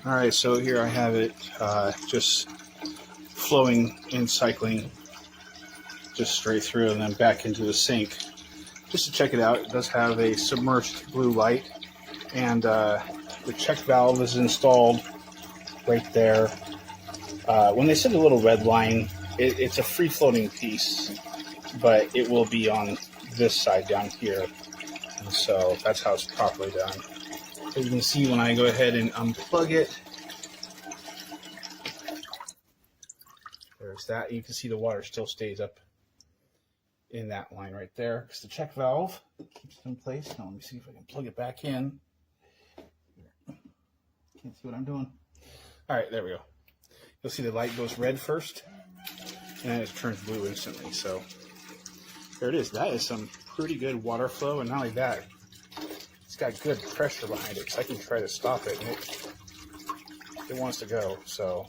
All right, so here I have it just flowing and cycling just straight through and then back into the sink. Just to check it out, it does have a submerged blue light, and the check valve is installed right there. When they said the little red line, it's a free-floating piece, but it will be on this side down here, and so that's how it's properly done. As you can see, when I go ahead and unplug it, there's that. You can see the water still stays up in that line right there because the check valve keeps it in place. Now let me see if I can plug it back in. Can't see what I'm doing. All right, there we go. You'll see the light goes red first, and then it turns blue instantly. So there it is. That is some pretty good water flow, and not only that, it's got good pressure behind it. So I can try to stop it, and it wants to go. So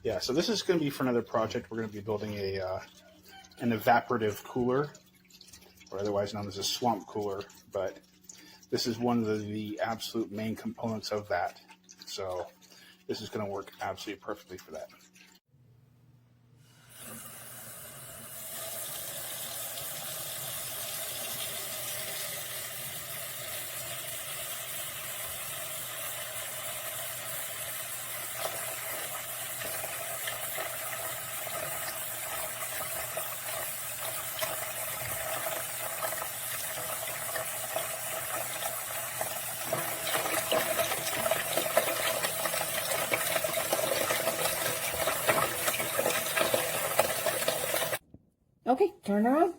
yeah, so this is going to be for another project. We're going to be building an evaporative cooler, or otherwise known as a swamp cooler, but this is one of the absolute main components of that. So this is going to work absolutely perfectly for that. Okay, turn her on.